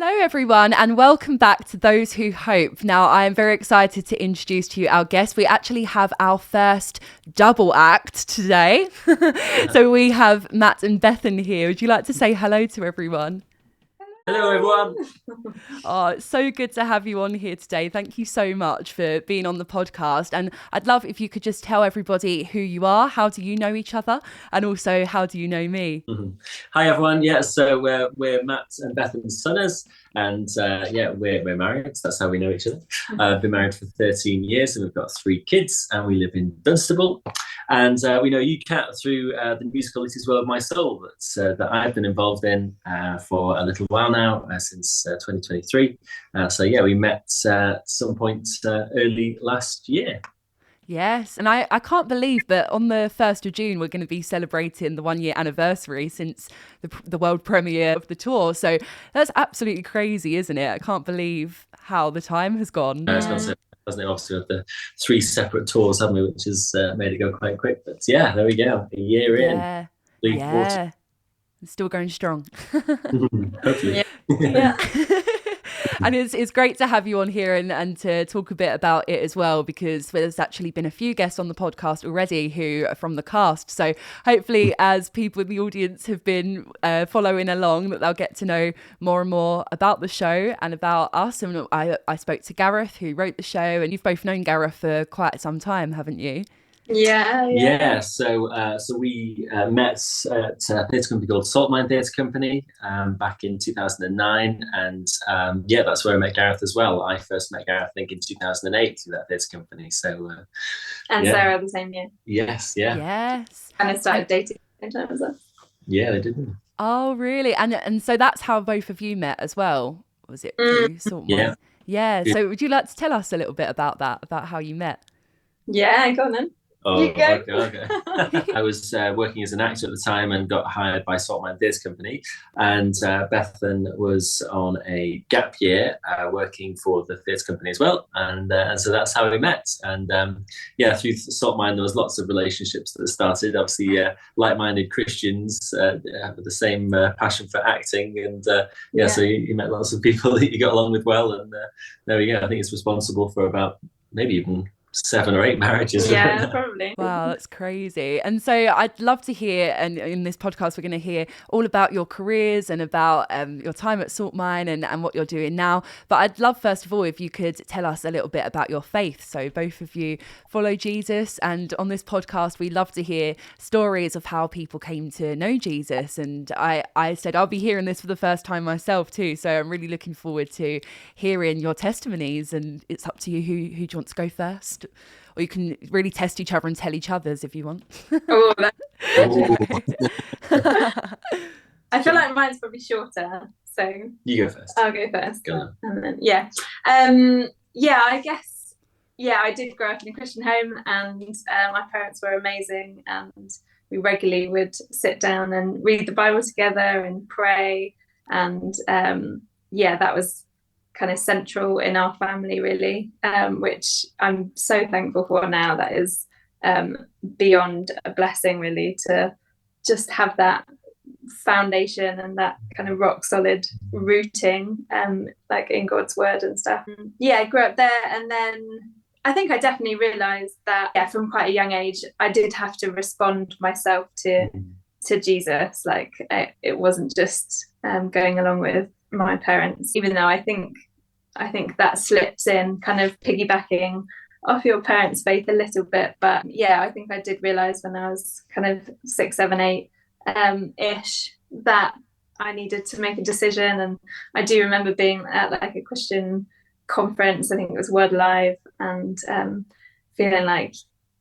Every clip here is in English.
Hello, everyone, and welcome back to Those Who Hope. Now, I am very excited to introduce to you our guest. We actually have our first double act today. So we have Matt and Bethan here. Would you like to say hello to everyone? Hello, everyone. Oh, it's so good to have you on here today. Thank you so much for being on the podcast. And I'd love if you could just tell everybody who you are, how do you know each other, and also how do you know me? Hi, everyone. Yeah, so we're Matt and Bethan Sunners, and we're married. So that's how we know each other. I've been married for 13 years, and we've got 3 kids, and we live in Dunstable. And we know you, Kat, through the musical It Is Well With My Soul that I've been involved in for a little while now, since 2023. We met at some point early last year. Yes, and I can't believe that on the 1st of June, we're going to be celebrating the 1 year anniversary since the world premiere of the tour. So that's absolutely crazy, isn't it? I can't believe how the time has gone. It's gone so, hasn't it? Obviously, with the 3 separate tours, haven't we? Which has made it go quite quick. But yeah, there we go. A year in. Yeah, Bleak water. yeah, it's still going strong. Hopefully. Yeah. And it's great to have you on here and to talk a bit about it as well, because there's actually been a few guests on the podcast already who are from the cast. So hopefully, as people in the audience have been following along, that they'll get to know more and more about the show and about us. And I spoke to Gareth, who wrote the show, and you've both known Gareth for quite some time, haven't you? Yeah, so we met at a theatre company called Saltmine Theatre Company back in 2009, and that's where I met Gareth as well. I first met Gareth, I think, in 2008 through that theatre company. And Sarah the same year. Yes, yeah. Yes. And I started dating at the same time as well. Yeah, they didn't. Oh, really? And so that's how both of you met as well, was it? Through Saltmine? Yeah. So would you like to tell us a little bit about that, about how you met? Yeah, go on then. Okay. I was working as an actor at the time and got hired by Saltmine Theatre Company, and Bethan was on a gap year working for the theatre company as well, and so that's how we met. And through Saltmine there was lots of relationships that started. Obviously, like-minded Christians with the same passion for acting, and so you met lots of people that you got along with well, and there we go. I think it's responsible for about maybe even 7 or 8 marriages. Yeah, probably. Wow, that's crazy. And so I'd love to hear, and in this podcast, we're going to hear all about your careers and about your time at Saltmine and what you're doing now. But I'd love, first of all, if you could tell us a little bit about your faith. So both of you follow Jesus. And on this podcast, we love to hear stories of how people came to know Jesus. And I said, I'll be hearing this for the first time myself too. So I'm really looking forward to hearing your testimonies. And it's up to you who do you want to go first? Or you can really test each other and tell each other's if you want. I feel like mine's probably shorter. So you go first. I'll go first. Go on. And then, I guess, I did grow up in a Christian home, and my parents were amazing, and we regularly would sit down and read the Bible together and pray. And that was kind of central in our family, really, which I'm so thankful for now. That is beyond a blessing, really, to just have that foundation and that kind of rock solid rooting, like in God's word and stuff. I grew up there, and then I think I definitely realized that from quite a young age I did have to respond myself to Jesus. Like it wasn't just going along with my parents, even though I think that slips in, kind of piggybacking off your parents' faith a little bit. But I think I did realize when I was kind of 6, 7, 8 ish that I needed to make a decision. And I do remember being at like a Christian conference, I think it was Word Live, and feeling like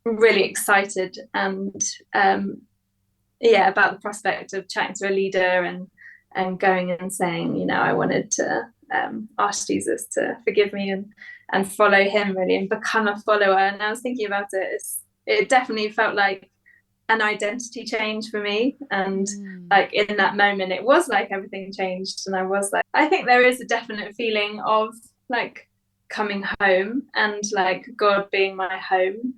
really excited and about the prospect of chatting to a leader and going and saying, I wanted to ask Jesus to forgive me and follow him, really, and become a follower. And I was thinking about it, it definitely felt like an identity change for me. And like in that moment, it was like everything changed. And I was like, I think there is a definite feeling of like coming home and like God being my home.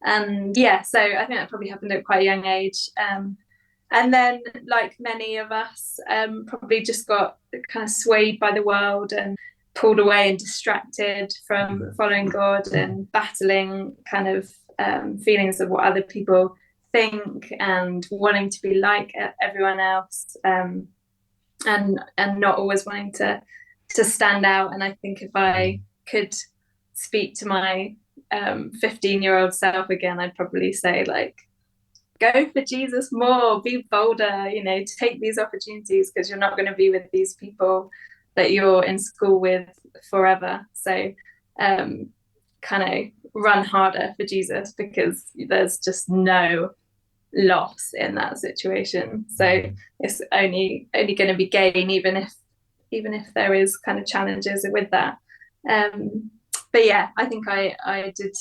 And so I think that probably happened at quite a young age. And then, like many of us, probably just got kind of swayed by the world and pulled away and distracted from following God and battling kind of feelings of what other people think and wanting to be like everyone else, and not always wanting to stand out. And I think if I could speak to my 15-year-old self again, I'd probably say, like, go for Jesus more, be bolder, take these opportunities, because you're not going to be with these people that you're in school with forever. So kind of run harder for Jesus, because there's just no loss in that situation. So it's only going to be gain, even if there is kind of challenges with that. But yeah, I think I did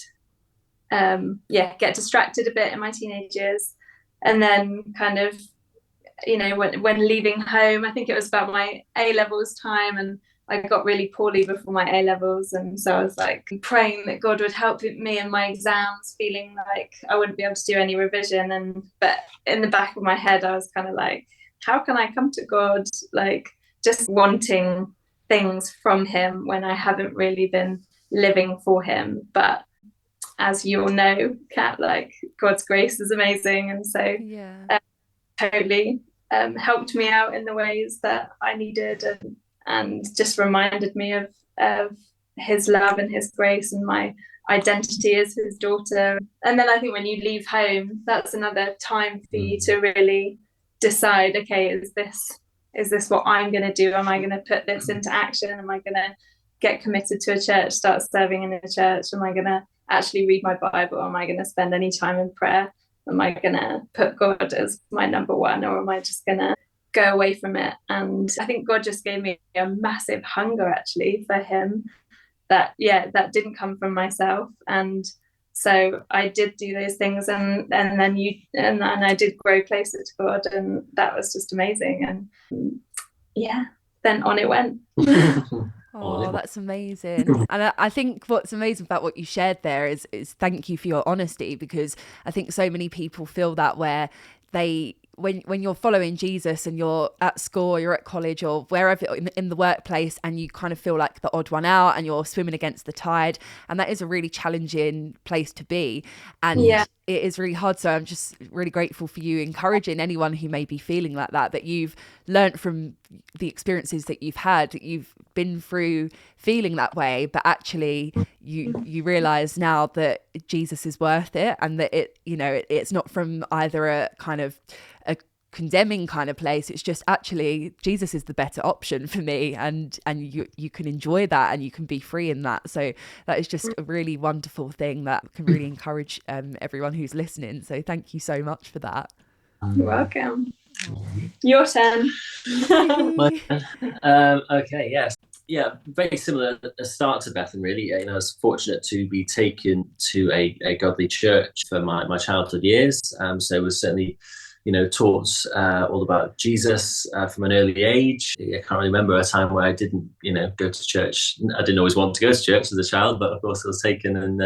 get distracted a bit in my teenage years, and then kind of when leaving home, I think it was about my A-levels time, and I got really poorly before my A-levels, and so I was like praying that God would help me in my exams, feeling like I wouldn't be able to do any revision, but in the back of my head I was kind of like, how can I come to God, like just wanting things from him when I haven't really been living for him. But as you all know, Kat, like God's grace is amazing, and so totally helped me out in the ways that I needed, and just reminded me of his love and his grace and my identity as his daughter. And then I think when you leave home, that's another time for you to really decide, okay, is this what I'm going to do? Am I going to put this into action? Am I going to get committed to a church, start serving in a church? Am I going to actually read my Bible? Am I going to spend any time in prayer? Am I going to put God as my number one, or am I just going to go away from it? And I think God just gave me a massive hunger actually for him that didn't come from myself. And so I did do those things, and then I did grow closer to God, and that was just amazing. And then on it went. Oh, that's amazing. And I think what's amazing about what you shared there is thank you for your honesty, because I think so many people feel that, where when you're following Jesus and you're at school or you're at college or wherever in the workplace, and you kind of feel like the odd one out and you're swimming against the tide, and that is a really challenging place to be, and it is really hard. So I'm just really grateful for you encouraging anyone who may be feeling like that you've learnt from the experiences that you've had, that you've been through feeling that way, but actually you realize now that Jesus is worth it, and that it's not from either a kind of a condemning kind of place. It's just actually Jesus is the better option for me, and you can enjoy that and you can be free in that. So that is just a really wonderful thing that can really encourage everyone who's listening. So thank you so much for that. You're welcome. Your turn. Okay, yes. Yeah, very similar a start to Bethan, really. I was fortunate to be taken to a godly church for my childhood years. So I was certainly taught all about Jesus from an early age. I can't remember a time where I didn't, go to church. I didn't always want to go to church as a child, but of course I was taken and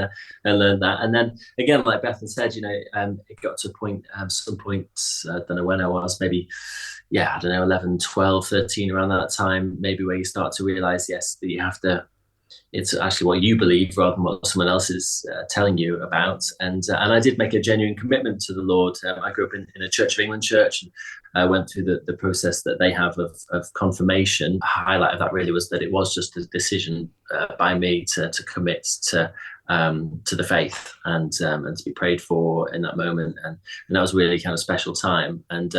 learned that. And then again, like Bethan said, it got to a point, some point, I don't know when I was, maybe, I don't know, 11, 12, 13, around that time, maybe, where you start to realize, yes, that you have to, it's actually what you believe rather than what someone else is telling you about. And I did make a genuine commitment to the Lord. I grew up in a Church of England church, and I went through the process that they have of confirmation. A highlight of that really was that it was just a decision by me to commit to the faith and to be prayed for in that moment. And that was really kind of special time, and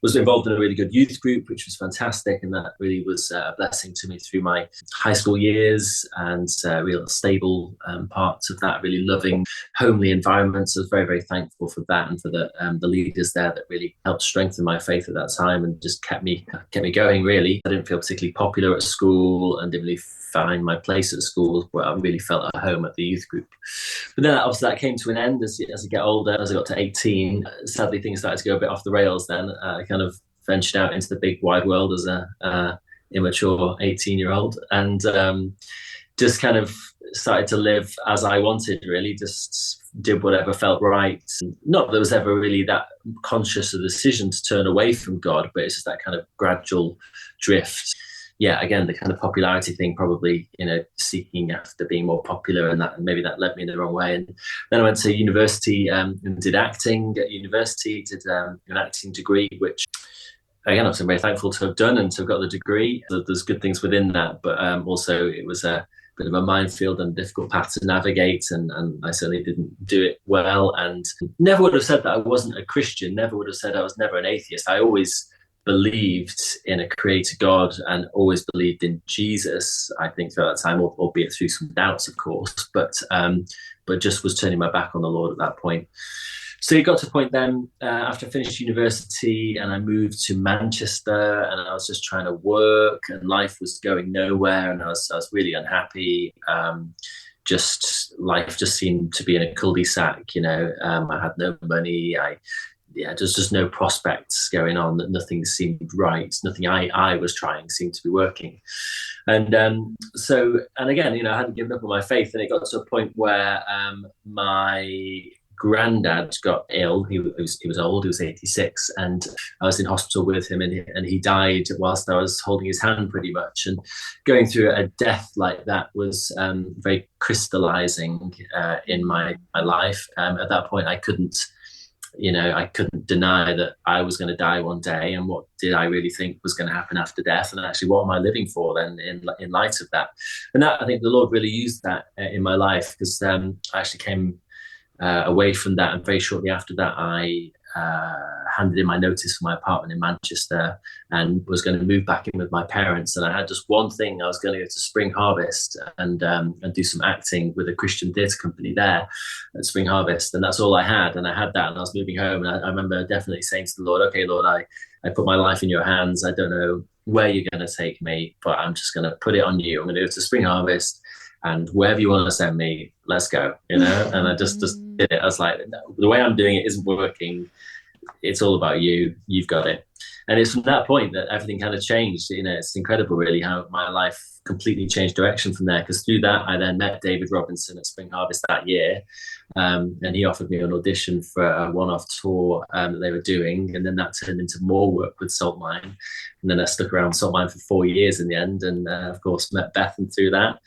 was involved in a really good youth group, which was fantastic. And that really was a blessing to me through my high school years, and real stable parts of that really loving, homely environment. So I was very, very thankful for that, and for the leaders there that really helped strengthen my faith at that time and just kept me going, really. I didn't feel particularly popular at school and didn't really find my place at school, where I really felt at home at the youth group. But then obviously that came to an end as I get older. As I got to 18, sadly things started to go a bit off the rails then. I kind of ventured out into the big wide world as a immature 18-year-old, and just kind of started to live as I wanted, really, just did whatever felt right. Not that I was ever really that conscious of the decision to turn away from God, but it's just that kind of gradual drift. Yeah, again, the kind of popularity thing, probably, seeking after being more popular, and maybe that led me in the wrong way. And then I went to university and did acting at university, did an acting degree, which again, I'm very thankful to have done and to have got the degree. There's good things within that, but also it was a bit of a minefield and difficult path to navigate, and I certainly didn't do it well, and never would have said that I wasn't a Christian, never would have said I was never an atheist. I always believed in a creator God and always believed in Jesus, I think, throughout that time, albeit through some doubts, of course, but just was turning my back on the Lord at that point. So it got to a point then, after I finished university and I moved to Manchester, and I was just trying to work and life was going nowhere, and I was really unhappy. Life just seemed to be in a cul-de-sac, I had no money. There's just no prospects going on, that nothing seemed right. Nothing I was trying seemed to be working. And again, I hadn't given up on my faith, and it got to a point where my granddad got ill. He was old. He was 86, and I was in hospital with him, and he died whilst I was holding his hand, pretty much. And going through a death like that was very crystallizing in my life. At that point, I couldn't deny that I was going to die one day, and what did I really think was going to happen after death, and actually what am I living for then in light of that. And that, I think the Lord really used that in my life, because I actually came away from that, and very shortly after that I handed in my notice for my apartment in Manchester and was going to move back in with my parents. And I had just one thing: I was going to go to Spring Harvest and do some acting with a Christian theatre company there at Spring Harvest, and that's all I had. And I had that, and I was moving home, and I remember definitely saying to the Lord, okay, Lord, I put my life in your hands. I don't know where you're going to take me, but I'm just going to put it on you. I'm going to go to Spring Harvest, and wherever you want to send me, let's go, And I just did it. I was like, the way I'm doing it isn't working. It's all about you. You've got it. And it's from that point that everything kind of changed. It's incredible, really, how my life completely changed direction from there. Because through that, I then met David Robinson at Spring Harvest that year. And he offered me an audition for a one-off tour that they were doing. And then that turned into more work with Saltmine. And then I stuck around Saltmine for 4 years in the end. And of course, met Bethan through that.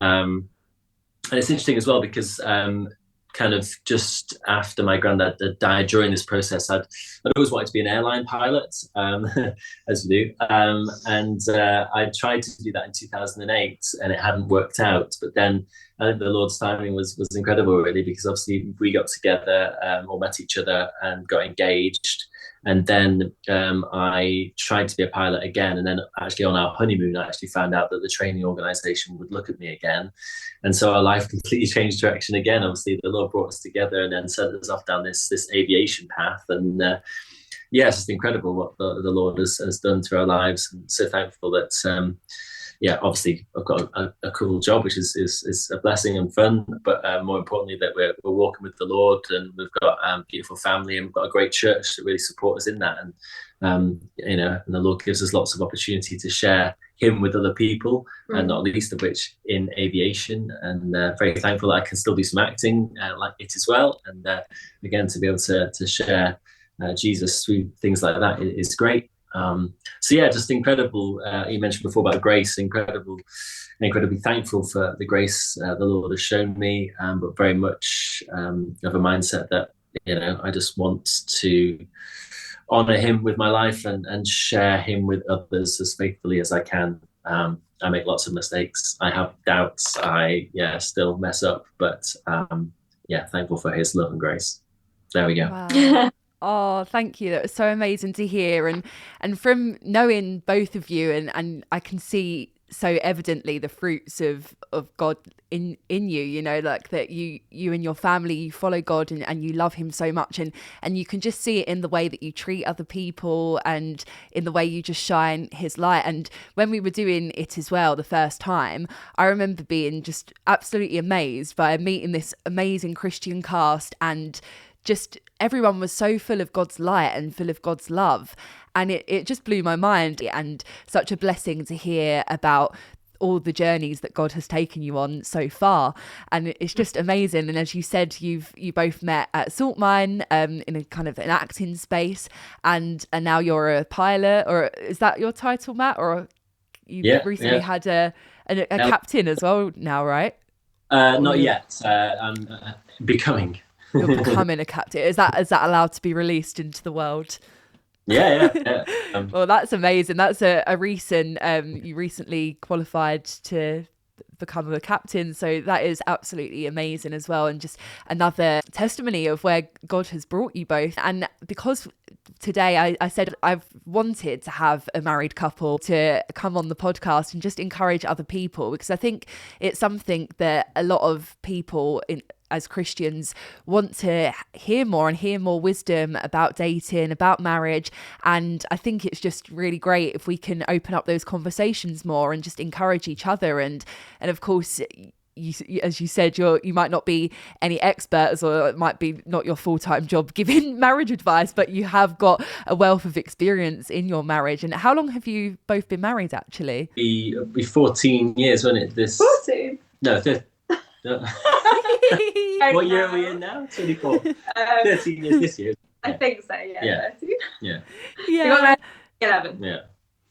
And it's interesting as well, because kind of just after my granddad died, during this process, I'd always wanted to be an airline pilot, as you do. And I tried to do that in 2008, and it hadn't worked out. But then I think the Lord's timing was incredible, really, because obviously we got together, or met each other, and got engaged. And then I tried to be a pilot again. And then actually on our honeymoon, I actually found out that the training organisation would look at me again. And so our life completely changed direction again. Obviously, the Lord brought us together and then sent us off down this aviation path. And it's just incredible what the Lord has done through our lives. And so thankful that, obviously I've got a cool job, which is a blessing and fun, but more importantly that we're walking with the Lord, and we've got a beautiful family, and we've got a great church that really support us in that. And and the Lord gives us lots of opportunity to share him with other people, and not least of which in aviation. And very thankful that I can still do some acting like it as well. And again, to be able to share Jesus through things like that is great. Just incredible. You mentioned before about grace. Incredibly thankful for the grace the Lord has shown me, but very much of a mindset that I just want to honor him with my life and share him with others as faithfully as I can. I make lots of mistakes. I have doubts. I still mess up, but thankful for his love and grace. There we go. Wow. Oh, thank you. That was so amazing to hear. And from knowing both of you, and I can see so evidently the fruits of God in you, like that you and your family, you follow God and you love him so much, and you can just see it in the way that you treat other people and in the way you just shine his light. And when we were doing it as well the first time, I remember being just absolutely amazed by meeting this amazing Christian cast, and just everyone was so full of God's light and full of God's love. And it just blew my mind, and such a blessing to hear about all the journeys that God has taken you on so far, and it's just amazing. And as you said, you both met at Salt Mine in a kind of an acting space, and now you're a pilot, or is that your title, Matt? Or you've recently had a captain as well now, right? Not yet. I'm becoming. You're becoming a captain. Is that allowed to be released into the world? Yeah. Well, that's amazing. That's a recent, you recently qualified to become a captain. So that is absolutely amazing as well. And just another testimony of where God has brought you both. And because today I said I've wanted to have a married couple to come on the podcast and just encourage other people, because I think it's something that a lot of people as Christians want to hear more wisdom about dating, about marriage. And I think it's just really great if we can open up those conversations more and just encourage each other. And of course, you, as you said, you might not be any experts, or it might be not your full-time job giving marriage advice, but you have got a wealth of experience in your marriage. And how long have you both been married, actually? It'll be 14 years, won't it? 14? No, 15. What year are we in now? 24. 13 years this year. I think so, yeah. 13. Yeah. We got married in 2011. Yeah.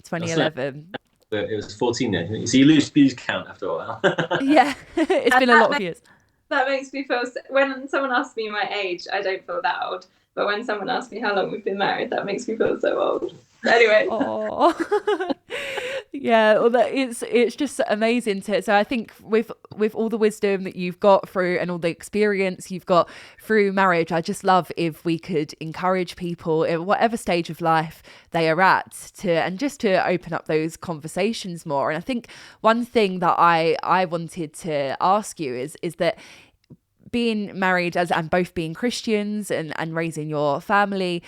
2011. It was 14 then. So you lose count after a while. Yeah, it's been a lot of years. That makes me feel, when someone asks me my age, I don't feel that old. But when someone asks me how long we've been married, that makes me feel so old. Anyway. Yeah, well, it's just amazing so I think with all the wisdom that you've got through and all the experience you've got through marriage, I just love if we could encourage people in whatever stage of life they are at to open up those conversations more. And I think one thing that I wanted to ask you is that being married and both being Christians and raising your family,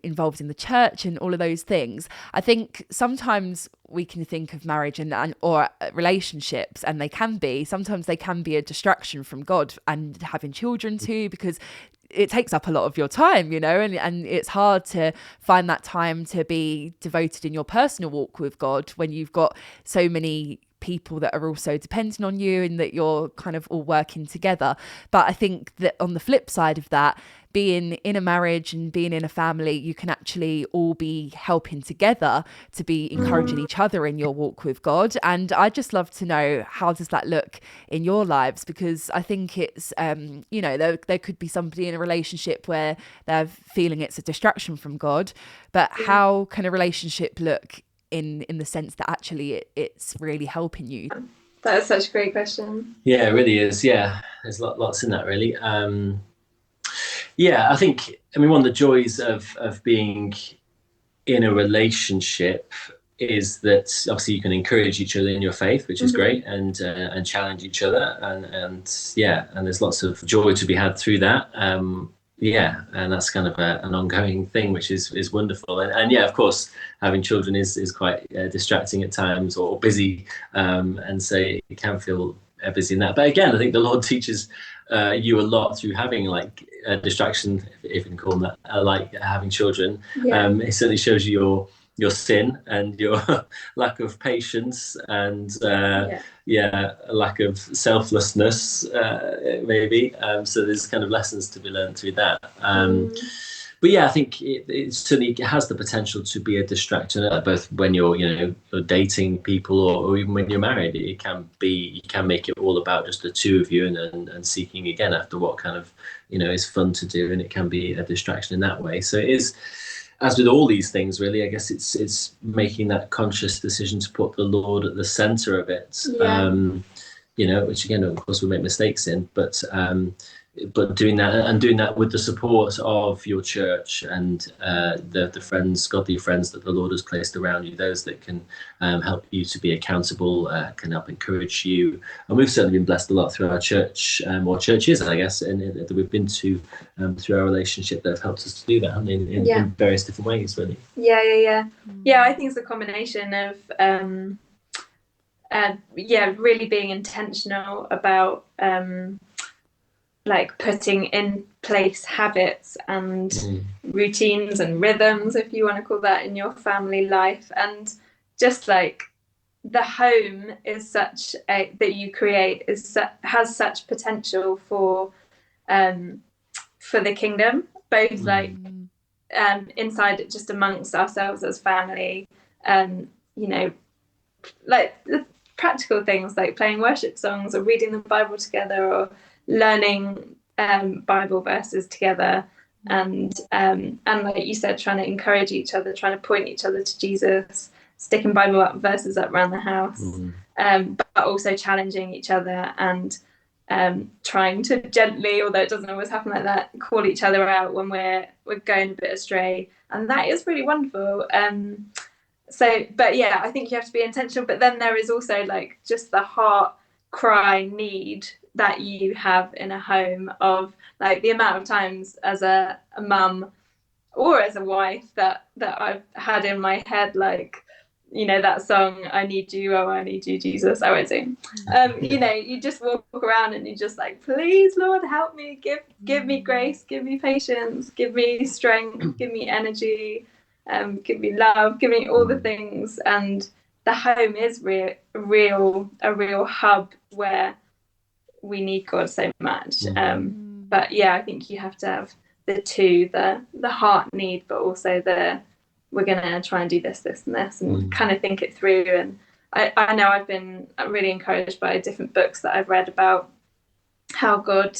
involved in the church and all of those things, I think sometimes we can think of marriage or relationships, and sometimes they can be a distraction from God, and having children too, because it takes up a lot of your time, and it's hard to find that time to be devoted in your personal walk with God when you've got so many people that are also depending on you and that you're kind of all working together. But I think that on the flip side of that, being in a marriage and being in a family, you can actually all be helping together to be encouraging each other in your walk with God. And I'd just love to know, how does that look in your lives? Because I think it's, there could be somebody in a relationship where they're feeling it's a distraction from God, but how can a relationship look in the sense that actually it's really helping you? That's such a great question. Yeah, it really is. Yeah, there's lots in that, really. I think, one of the joys of being in a relationship is that obviously you can encourage each other in your faith, which is great, and challenge each other, and there's lots of joy to be had through that. And that's kind of an ongoing thing, which is wonderful. And of course, having children is quite distracting at times, or busy, and so it can feel busy in that. But again, I think the Lord teaches you a lot through having like a distraction, if you can call them that, like having children. It certainly shows you your sin and your lack of patience and a lack of selflessness, maybe. So there's kind of lessons to be learned through that. But I think it certainly has the potential to be a distraction, both when you're dating people or even when you're married. You can make it all about just the two of you and seeking again after what kind of is fun to do, and it can be a distraction in that way. So it is, as with all these things, really, I guess it's making that conscious decision to put the Lord at the center of it. Which again, of course, we make mistakes in, but doing that with the support of your church and the friends, godly friends that the Lord has placed around you, those that can help you to be accountable, can help encourage you. And we've certainly been blessed a lot through our church, or churches, I guess, and that we've been to through our relationship, that have helped us to do that in various different ways, really. Yeah. I think it's a combination of really being intentional about like putting in place habits and routines and rhythms, if you want to call that, in your family life, and just like the home is such a that you create has such potential for the kingdom, both like inside it, just amongst ourselves as family, you know, like the practical things like playing worship songs or reading the Bible together or learning Bible verses together, and like you said, trying to encourage each other, trying to point each other to Jesus, sticking Bible verses up around the house, but also challenging each other and trying to gently, although it doesn't always happen like that, call each other out when we're going a bit astray, and that is really wonderful. So, but yeah, I think you have to be intentional, but then there is also like just the heart cry need that you have in a home, of like the amount of times as a mum or as a wife that I've had in my head, like, you know, that song, I need you, oh I need you Jesus, I won't sing, you know, you just walk around and you just like, please Lord, help me, give me grace, give me patience, give me strength, give me energy, give me love, give me all the things. And the home is a real hub where we need God so much. But yeah, I think you have to have the two, the heart need, but also we're gonna try and do this and this, and kind of think it through. And I know I've been really encouraged by different books that I've read about how God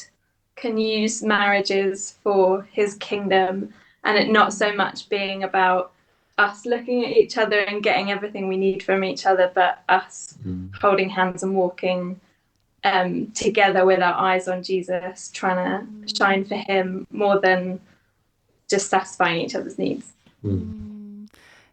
can use marriages for his kingdom, and it not so much being about us looking at each other and getting everything we need from each other, but us holding hands and walking together with our eyes on Jesus, trying to shine for him more than just satisfying each other's needs.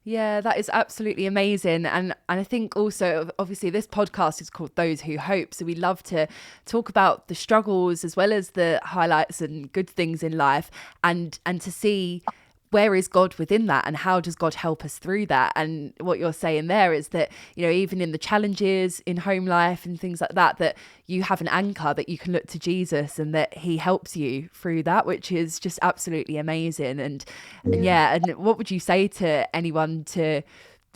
Yeah, that is absolutely amazing. And I think also, obviously, this podcast is called Those Who Hope. So we love to talk about the struggles as well as the highlights and good things in life, and to see where is God within that, and how does God help us through that. And what you're saying there is that, you know, even in the challenges in home life and things like that, that you have an anchor that you can look to Jesus, and that he helps you through that, which is just absolutely amazing. And what would you say to anyone to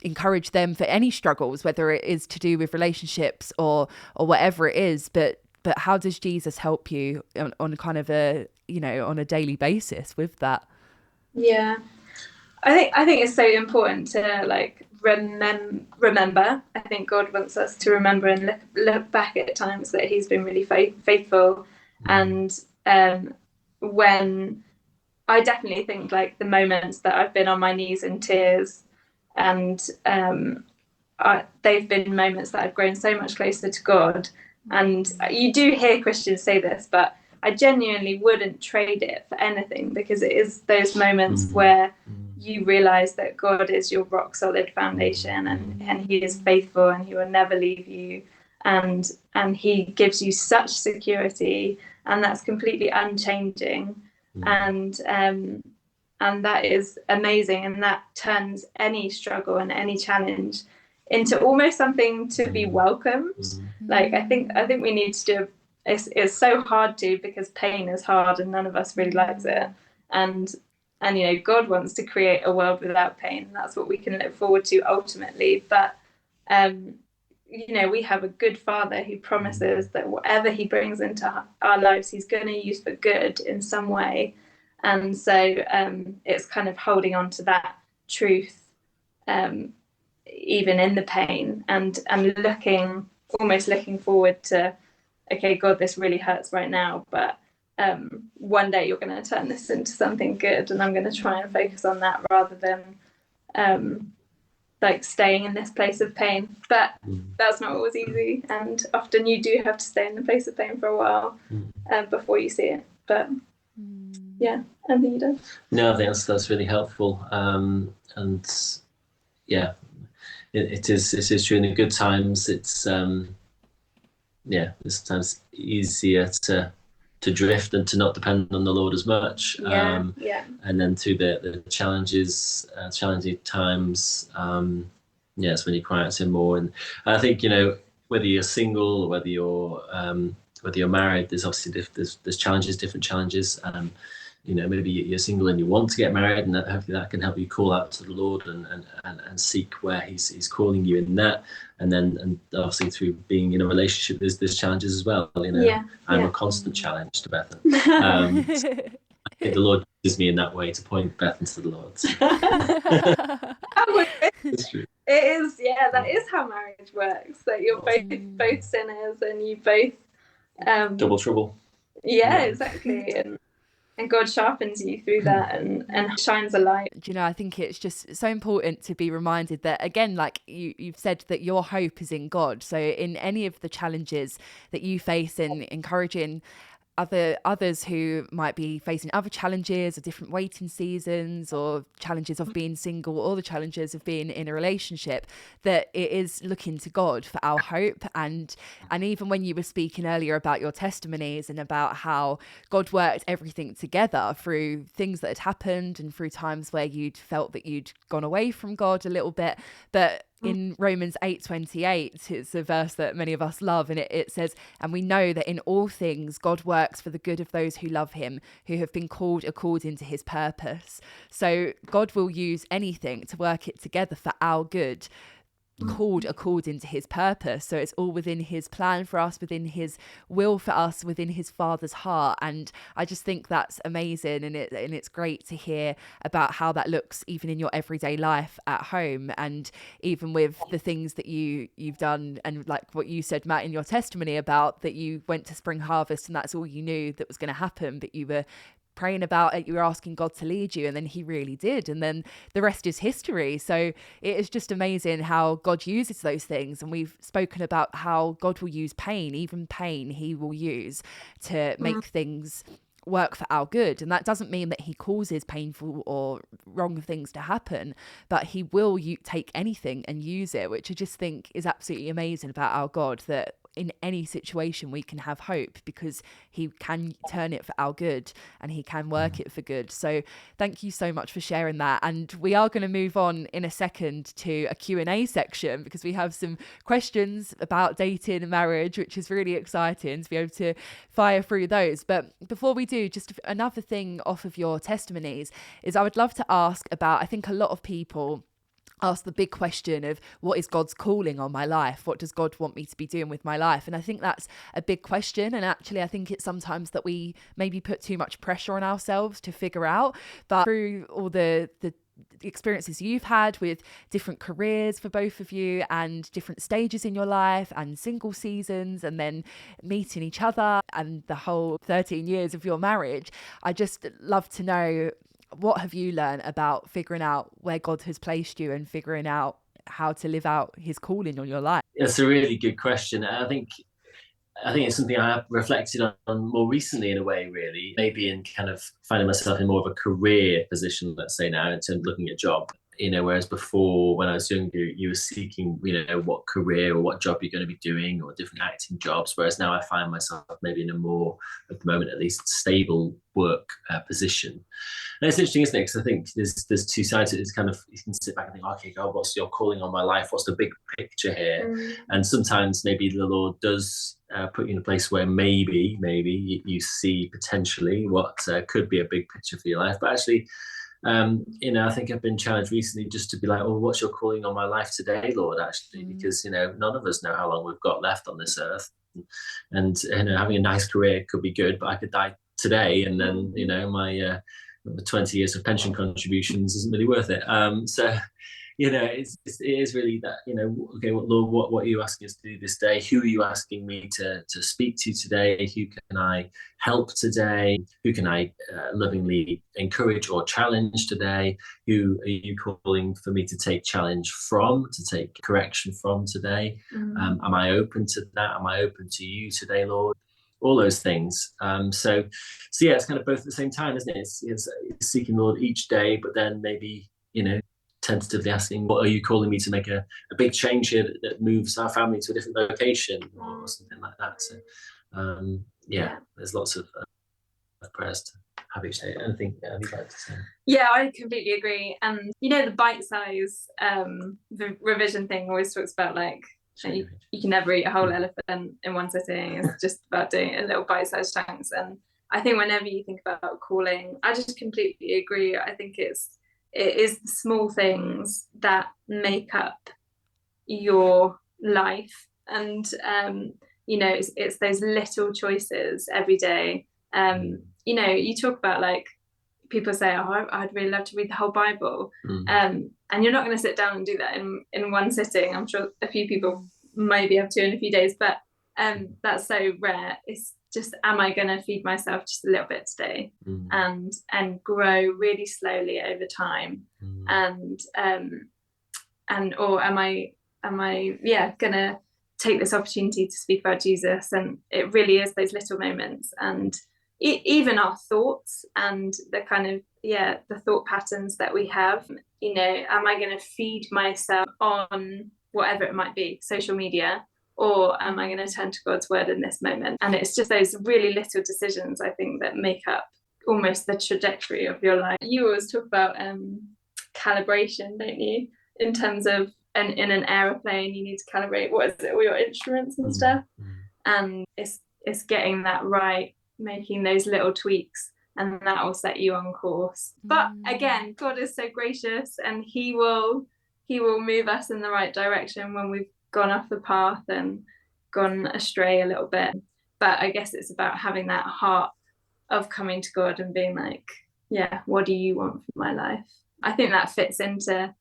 encourage them for any struggles, whether it is to do with relationships or whatever it is, but how does Jesus help you on kind of a, you know, on a daily basis with that? Yeah, I think it's so important to like remember. I think God wants us to remember and look back at times that he's been really faithful. And when I definitely think like the moments that I've been on my knees in tears, and they've been moments that I've grown so much closer to God. And you do hear Christians say this, but I genuinely wouldn't trade it for anything, because it is those moments where you realize that God is your rock solid foundation, and he is faithful, and he will never leave you, and he gives you such security, and that's completely unchanging. And that is amazing, and that turns any struggle and any challenge into almost something to be welcomed. Like I think we need to do. It's so hard to, because pain is hard and none of us really likes it. And you know, God wants to create a world without pain. That's what we can look forward to ultimately. But you know, we have a good Father who promises that whatever he brings into our lives, he's going to use for good in some way. And so it's kind of holding on to that truth, even in the pain, and almost looking forward to, okay, God, this really hurts right now, but one day you're going to turn this into something good, and I'm going to try and focus on that rather than like staying in this place of pain. But that's not always easy, and often you do have to stay in the place of pain for a while before you see it. But yeah, I think you do. No, I think that's really helpful. And yeah, it is true in the good times. It's it's sometimes easier to drift and to not depend on the Lord as much. And then through the challenging times, it's when you cry out to him more. And I think, you know, whether you're single or whether you're married, there's obviously there's challenges, different challenges. maybe you're single and you want to get married, and that hopefully that can help you call out to the Lord and seek where he's calling you in that. And obviously through being in a relationship, there's challenges as well. I'm a constant challenge to Bethan. So I think the Lord uses me in that way to point Bethan to the Lord. It's true. It is, that is how marriage works. That you're both sinners and you both double trouble. Yeah, exactly. And God sharpens you through that and shines a light. I think it's just so important to be reminded that, again, like you've said, that your hope is in God. So in any of the challenges that you face, in encouraging others who might be facing other challenges or different waiting seasons, or challenges of being single, or the challenges of being in a relationship, that it is looking to God for our hope. And even when you were speaking earlier about your testimonies and about how God worked everything together through things that had happened and through times where you'd felt that you'd gone away from God a little bit, but in Romans 8:28, it's a verse that many of us love, and it says, and we know that in all things God works for the good of those who love him, who have been called according to his purpose. So God will use anything to work it together for our good, called according to his purpose. So it's all within his plan for us, within his will for us, within his Father's heart. And I just think that's amazing, and it's great to hear about how that looks even in your everyday life at home, and even with the things that you've done, and like what you said, Matt, in your testimony about that you went to Spring Harvest and that's all you knew that was going to happen, but you were praying about it, you were asking God to lead you, and then he really did, and then the rest is history. So it is just amazing how God uses those things. And we've spoken about how God will use pain, even pain he will use to make things work for our good. And that doesn't mean that he causes painful or wrong things to happen, but he will take anything and use it, which I just think is absolutely amazing about our God, that in any situation we can have hope because he can turn it for our good and he can work it for good. So thank you so much for sharing that. And we are going to move on in a second to a Q&A section, because we have some questions about dating and marriage, which is really exciting to be able to fire through those. But before we do, just another thing off of your testimonies is I would love to ask about, I think a lot of people ask the big question of, what is God's calling on my life? What does God want me to be doing with my life? And I think that's a big question. And actually, I think it's sometimes that we maybe put too much pressure on ourselves to figure out. But through all the experiences you've had with different careers for both of you, and different stages in your life, and single seasons, and then meeting each other, and the whole 13 years of your marriage, I just love to know, what have you learned about figuring out where God has placed you and figuring out how to live out his calling on your life? It's a really good question. I think it's something I have reflected on more recently, in a way, really, maybe in kind of finding myself in more of a career position, let's say now, in terms of looking at job. Whereas before, when I was younger, you were seeking, what career or what job you're going to be doing, or different acting jobs. Whereas now I find myself maybe in a more, at the moment at least, stable work position. And it's interesting, isn't it? Because I think there's two sides to it. It's kind of, you can sit back and think, okay, God, what's your calling on my life? What's the big picture here? And sometimes maybe the Lord does put you in a place where maybe you see potentially what could be a big picture for your life. But actually, I think I've been challenged recently just to be like, oh, what's your calling on my life today, Lord, actually? Because, none of us know how long we've got left on this earth. And having a nice career could be good, but I could die today. And then, my 20 years of pension contributions isn't really worth it. So, it is really that, okay, Lord, what are you asking us to do this day? Who are you asking me to speak to today? Who can I help today? Who can I lovingly encourage or challenge today? Who are you calling for me to take challenge from, to take correction from today? Am I open to that? Am I open to you today, Lord? All those things. So yeah, it's kind of both at the same time, isn't it? It's seeking Lord each day, but then maybe, tentatively asking, what are you calling me to make a big change here that moves our family to a different location, or something like that. So there's lots of prayers to have each day. Anything you'd like to say? Yeah, I completely agree. And the bite size the revision thing always talks about, like, you can never eat a whole elephant in one sitting. It's just about doing it in little bite-sized chunks. And I think whenever you think about calling, I just completely agree. I think it is the small things that make up your life, and it's those little choices every day. You talk about, like, people say, oh, I'd really love to read the whole Bible. And you're not going to sit down and do that in one sitting. I'm sure a few people maybe have to in a few days, but that's so rare. It's just, am I going to feed myself just a little bit today, and grow really slowly over time, and or am I gonna take this opportunity to speak about Jesus? And it really is those little moments, and even our thoughts and the kind of the thought patterns that we have. Am I going to feed myself on whatever it might be, social media, or am I going to turn to God's word in this moment? And it's just those really little decisions, I think, that make up almost the trajectory of your life. You always talk about calibration, don't you, in terms of in an aeroplane you need to calibrate, what is it, all your instruments and stuff. And it's getting that right, making those little tweaks, and that will set you on course. But again, God is so gracious, and he will move us in the right direction when we've gone off the path and gone astray a little bit. But I guess it's about having that heart of coming to God and being like, what do you want for my life? I think that fits into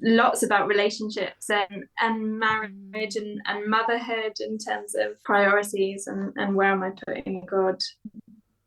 lots about relationships and marriage and motherhood, in terms of priorities, and where am I putting God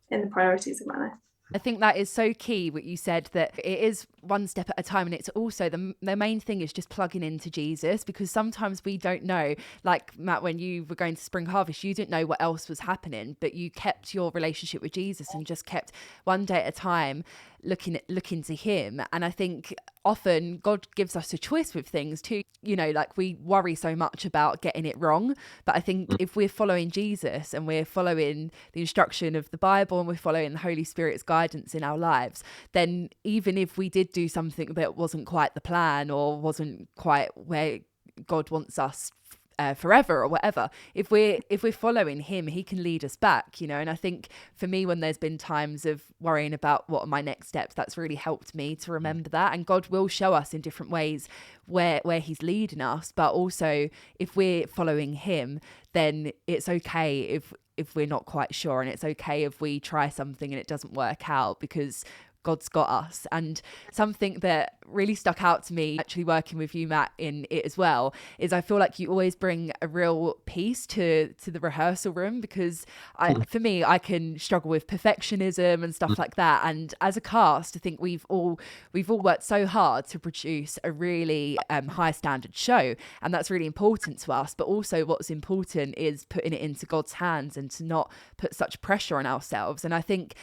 in the priorities of my life. I think that is so key, what you said, that it is one step at a time. And it's also the main thing is just plugging into Jesus, because sometimes we don't know, like Matt, when you were going to Spring Harvest, you didn't know what else was happening, but you kept your relationship with Jesus and just kept one day at a time looking to him. And I think often God gives us a choice with things too, like we worry so much about getting it wrong, but I think if we're following Jesus and we're following the instruction of the Bible and we're following the Holy Spirit's guidance in our lives, then even if we did do something that wasn't quite the plan or wasn't quite where God wants us forever or whatever, if we're following him, he can lead us back, and I think for me, when there's been times of worrying about what are my next steps, that's really helped me to remember that. And God will show us in different ways where he's leading us, but also if we're following him, then it's okay if we're not quite sure, and it's okay if we try something and it doesn't work out, because God's got us. And something that really stuck out to me, actually working with you, Matt, in it as well, is I feel like you always bring a real peace to the rehearsal room, because for me, I can struggle with perfectionism and stuff like that. And as a cast, I think we've all worked so hard to produce a really high standard show, and that's really important to us. But also what's important is putting it into God's hands and to not put such pressure on ourselves. And I think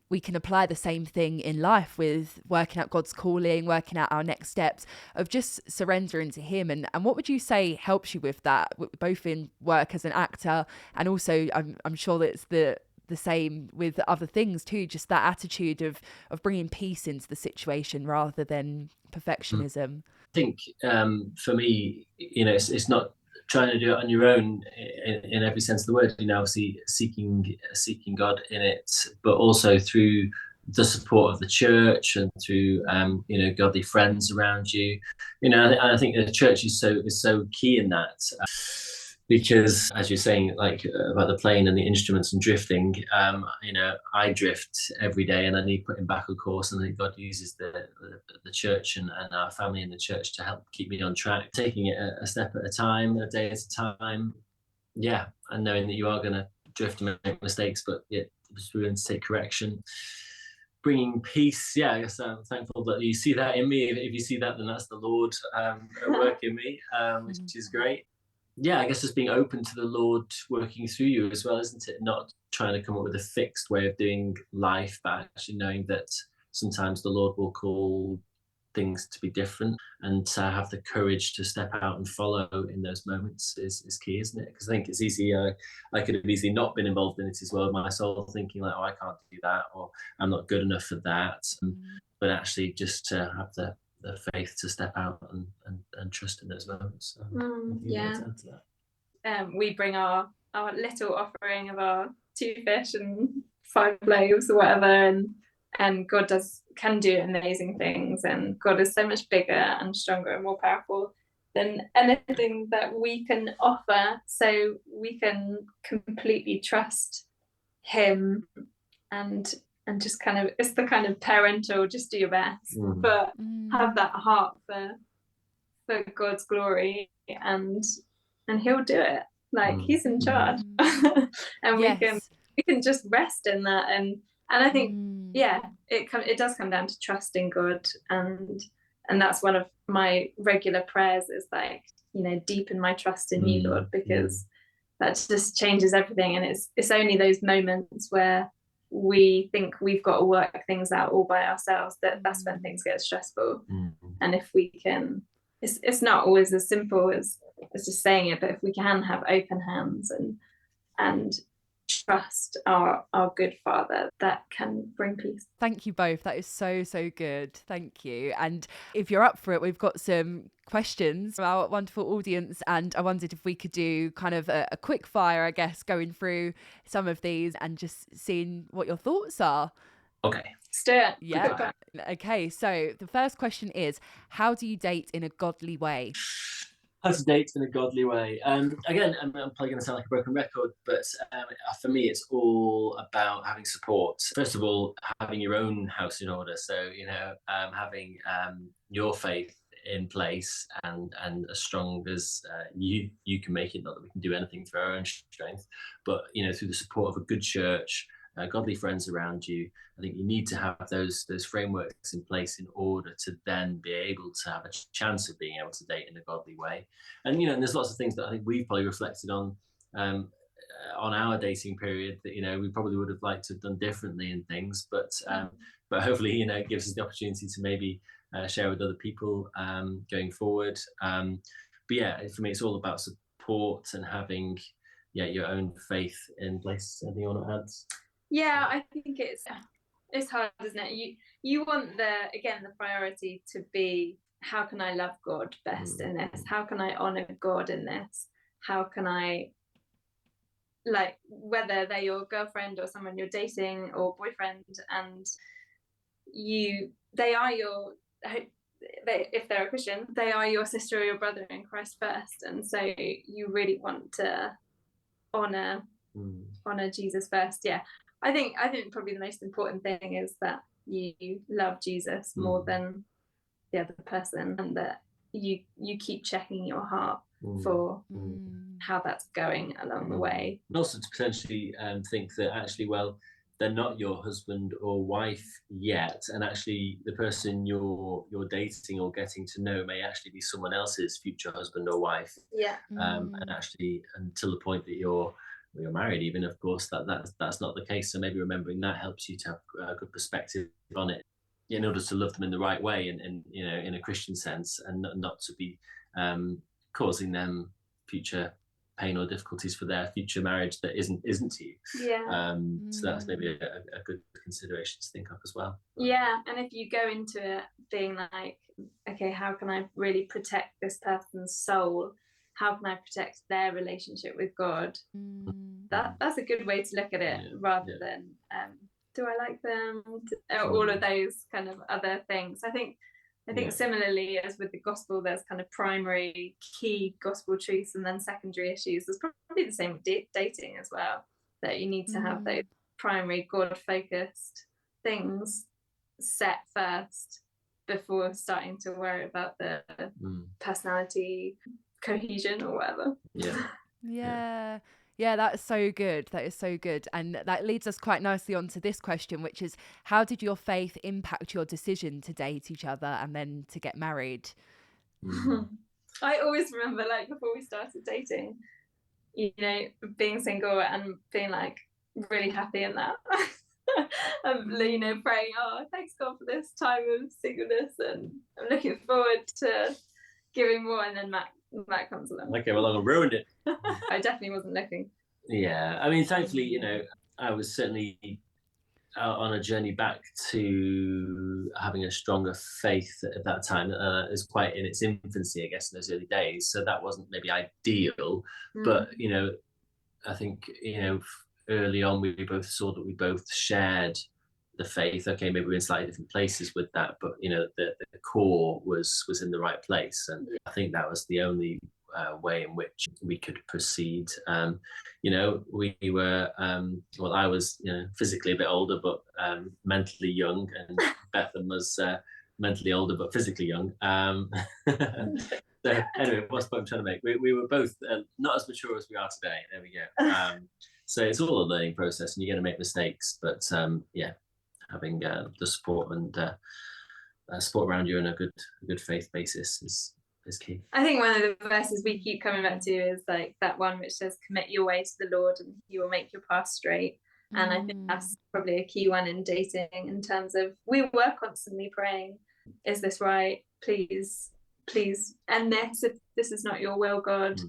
we can apply the same thing in life with working out God's calling, working out our next steps, of just surrendering to him. And what would you say helps you with that, both in work as an actor, and also I'm sure that it's the same with other things too, just that attitude of bringing peace into the situation rather than perfectionism? I think for me, it's not trying to do it on your own in every sense of the word, obviously seeking God in it, but also through the support of the church and through godly friends around you. I think the church is so key in that, because as you're saying, like about the plane and the instruments and drifting, I drift every day and I need putting back a course, and then God uses the church and our family in the church to help keep me on track, taking it a step at a time, a day at a time, and knowing that you are going to drift and make mistakes, but just willing to take correction, bringing peace. I guess I'm thankful that you see that in me. If you see that, then that's the Lord at work in me, which is great. I guess just being open to the Lord working through you as well, isn't it? Not trying to come up with a fixed way of doing life, but actually knowing that sometimes the Lord will call things to be different, and to have the courage to step out and follow in those moments is key, isn't it? Because I think it's easy, I could have easily not been involved in it as well, my soul thinking like, I can't do that, or I'm not good enough for that, but actually just to have the faith to step out and trust in those moments. We bring our little offering of our 2 fish and 5 loaves or whatever, and God can do amazing things, and God is so much bigger and stronger and more powerful than anything that we can offer, so we can completely trust him, and just kind of, it's the kind of parental, just do your best, but have that heart for God's glory, and he'll do it, like he's in charge. And yes. we can just rest in that, and I think it does come down to trusting God, and that's one of my regular prayers, is like, deepen my trust in you, Lord, because that just changes everything. And it's only those moments where we think we've got to work things out all by ourselves that's when things get stressful. And if we can, it's not always as simple as just saying it, but if we can have open hands and trust our good Father, that can bring peace. Thank you both. That is so good. Thank you. And if you're up for it, we've got some questions from our wonderful audience, and I wondered if we could do kind of a quick fire, I guess, going through some of these and just seeing what your thoughts are. Okay. Start. Yeah. Okay, so the first question is, how do you date in a godly way? How to date in a godly way. Again, I'm probably going to sound like a broken record, but for me, it's all about having support. First of all, having your own house in order. So, having your faith in place and as strong as you can make it. Not that we can do anything through our own strength, but, through the support of a good church, godly friends around you. I think you need to have those frameworks in place in order to then be able to have a chance of being able to date in a godly way. And and there's lots of things that I think we've probably reflected on our dating period that we probably would have liked to have done differently and things, but hopefully it gives us the opportunity to maybe share with other people going forward. But yeah, for me, it's all about support and having your own faith in place. Anything you want to add? Yeah, I think it's hard, isn't it? You want the priority to be, how can I love God best in this? How can I honor God in this? How can I, like, whether they're your girlfriend or someone you're dating or boyfriend, and they are your, if they're a Christian, they are your sister or your brother in Christ first, and so you really want to honor Jesus first. Yeah, I think probably the most important thing is that you love Jesus more than the other person, and that you keep checking your heart for how that's going along the way. And also to potentially think that actually, well, they're not your husband or wife yet, and actually the person you're dating or getting to know may actually be someone else's future husband or wife. And actually, until the point that you're married, even, of course, that's not the case. So maybe remembering that helps you to have a good perspective on it, in order to love them in the right way, and in a Christian sense, and not to be causing them future pain or difficulties for their future marriage that isn't to you. So that's maybe a good consideration to think of as well. Yeah, and if you go into it being like, okay, how can I really protect this person's soul? How can I protect their relationship with God? That's a good way to look at it, rather than do I like them? All of those kind of other things. I think similarly as with the gospel, there's kind of primary key gospel truths and then secondary issues. There's probably the same with dating as well, that you need to have those primary God-focused things set first before starting to worry about the personality cohesion or whatever. Yeah, that's so good. That is so good. And that leads us quite nicely onto this question, which is, how did your faith impact your decision to date each other and then to get married? I always remember, like, before we started dating, being single and being like really happy in that. Praying, oh, thanks God for this time of singleness, and I'm looking forward to giving more. And then Matt comes along. Okay, well, I ruined it. I definitely wasn't looking. Yeah, I mean, thankfully, I was certainly on a journey back to having a stronger faith at that time. It was quite in its infancy, I guess, in those early days. So that wasn't maybe ideal, but I think early on we both saw that we both shared the faith. Okay, maybe we're in slightly different places with that, but the core was in the right place, and I think that was the only way in which we could proceed. We were well, I was physically a bit older, but mentally young, and Bethan was mentally older but physically young. So anyway, what's the point I'm trying to make? We were both not as mature as we are today. There we go. So it's all a learning process, and you're going to make mistakes, but having the support and support around you and a good faith basis is key. I think one of the verses we keep coming back to is like that one which says, "Commit your way to the Lord, and He will make your path straight." And I think that's probably a key one in dating, in terms of we were constantly praying, "Is this right? Please end this if this is not your will, God."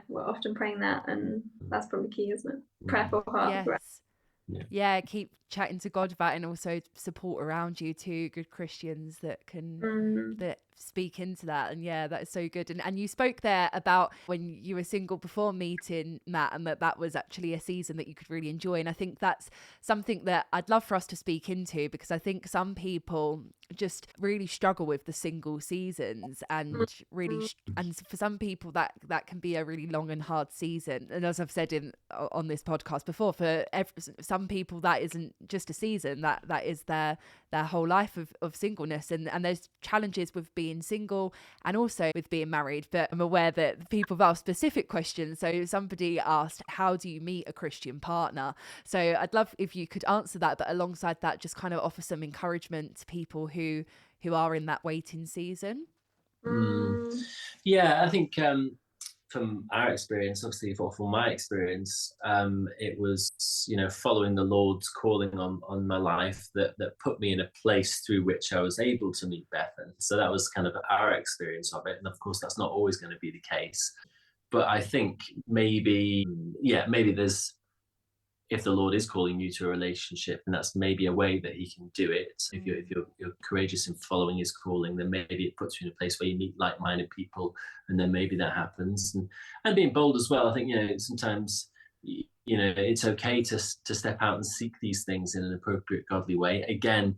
We're often praying that, and that's probably key, isn't it? Prayerful heart. Yes. Yeah, keep chatting to God about it, and also support around you too, good Christians that can that speak into that. And that is so good. And you spoke there about when you were single before meeting Matt, and that was actually a season that you could really enjoy. And I think that's something that I'd love for us to speak into, because I think some people just really struggle with the single seasons, and really and for some people that can be a really long and hard season. And as I've said on this podcast before, for some people that isn't just a season, that is their whole life of singleness, and there's challenges with being single and also with being married. But I'm aware that people have asked specific questions. So somebody asked, how do you meet a Christian partner? So I'd love if you could answer that, but alongside that, just kind of offer some encouragement to people who are in that waiting season. I think from our experience, obviously from my experience, it was following the Lord's calling on my life that put me in a place through which I was able to meet Bethan. So that was kind of our experience of it, and of course that's not always going to be the case. But I think maybe there's, if the Lord is calling you to a relationship, and that's maybe a way that He can do it. If you're courageous in following His calling, then maybe it puts you in a place where you meet like-minded people, and then maybe that happens. And being bold as well. I think sometimes it's okay to step out and seek these things in an appropriate, godly way. Again,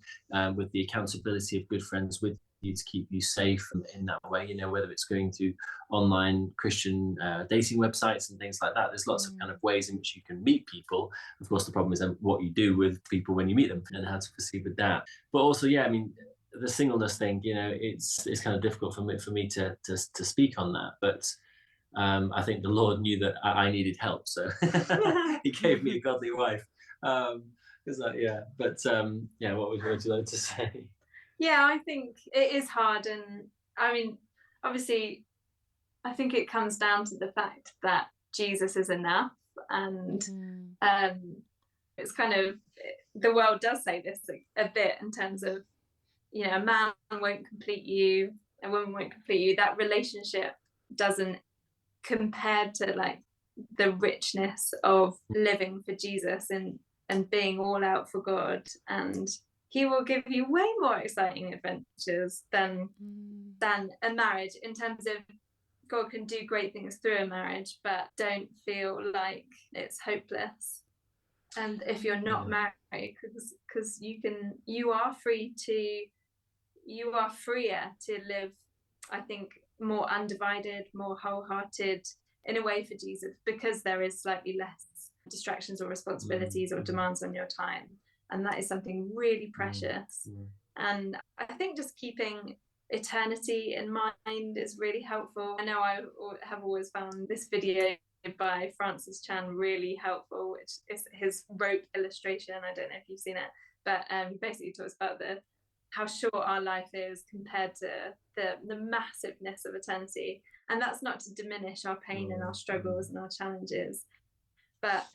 with the accountability of good friends with you to keep you safe in that way, whether it's going to online Christian dating websites and things like that. There's lots of kind of ways in which you can meet people. Of course, the problem is what you do with people when you meet them and how to proceed with that. But also, the singleness thing, it's kind of difficult for me to speak on that. But I think the Lord knew that I needed help, so He gave me a godly wife. What would you like to say? Yeah, I think it is hard. And I mean, obviously, I think it comes down to the fact that Jesus is enough. And it's kind of, the world does say this a bit in terms of, a man won't complete you, a woman won't complete you. That relationship doesn't compare to like the richness of living for Jesus and being all out for God. And He will give you way more exciting adventures than a marriage, in terms of God can do great things through a marriage, but don't feel like it's hopeless. And if you're not married, because you are freer to live, I think, more undivided, more wholehearted in a way for Jesus, because there is slightly less distractions or responsibilities or demands on your time. And that is something really precious. And I think just keeping eternity in mind is really helpful. I know I have always found this video by Francis Chan really helpful, which is his rope illustration. I don't know if you've seen it, but he basically talks about how short our life is compared to the massiveness of eternity. And that's not to diminish our pain and our struggles and our challenges, but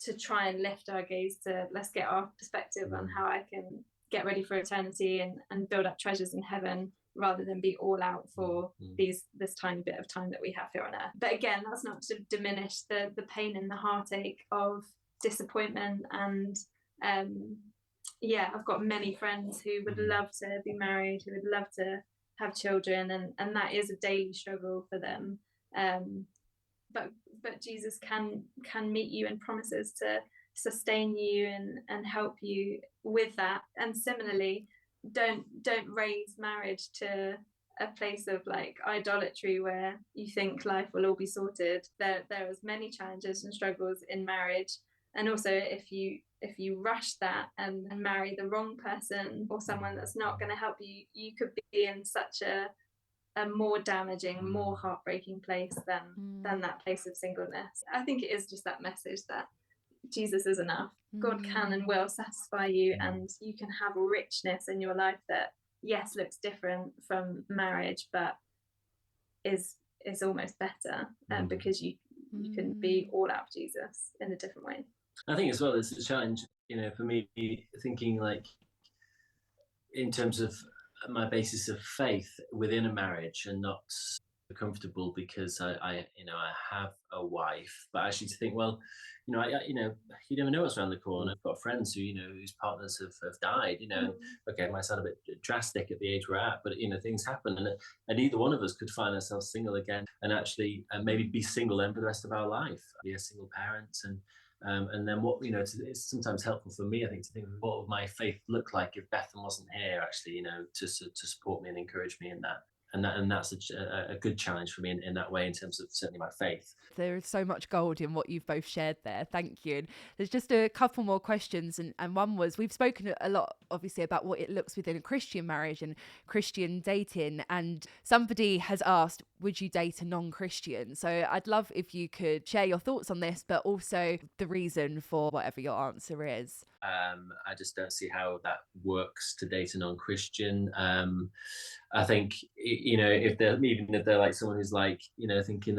to try and lift our gaze to, let's get our perspective on how I can get ready for eternity and build up treasures in heaven, rather than be all out for this tiny bit of time that we have here on earth. But again, that's not to diminish the pain and the heartache of disappointment. And I've got many friends who would love to be married, who would love to have children, and that is a daily struggle for them. But but Jesus can meet you and promises to sustain you and help you with that. And similarly, don't raise marriage to a place of like idolatry where you think life will all be sorted. There is many challenges and struggles in marriage, and also if you rush that and marry the wrong person or someone that's not going to help you, you could be in such a more damaging, more heartbreaking place than that place of singleness. I think it is just that message that Jesus is enough. God can and will satisfy you, and you can have richness in your life that, yes, looks different from marriage, but is almost better, because you can be all out Jesus in a different way. I think as well, it's a challenge, for me, thinking like in terms of my basis of faith within a marriage, and not comfortable because I have a wife, but actually to think, well, you never know what's around the corner. I've got friends who, whose partners have died, okay, it might sound a bit drastic at the age we're at, but things happen, and either one of us could find ourselves single again, and actually maybe be single then for the rest of our life, be a single parent, and then what, it's sometimes helpful for me, I think, to think, what would my faith look like if Bethan wasn't here, actually, to support me and encourage me in that. And that's a good challenge for me in that way, in terms of certainly my faith. There is so much gold in what you've both shared there. Thank you. And there's just a couple more questions. And one was, we've spoken a lot, obviously, about what it looks within a Christian marriage and Christian dating. And somebody has asked, would you date a non-Christian? So I'd love if you could share your thoughts on this, but also the reason for whatever your answer is. I just don't see how that works to date a non-Christian. I think, if they're like someone who's like, thinking,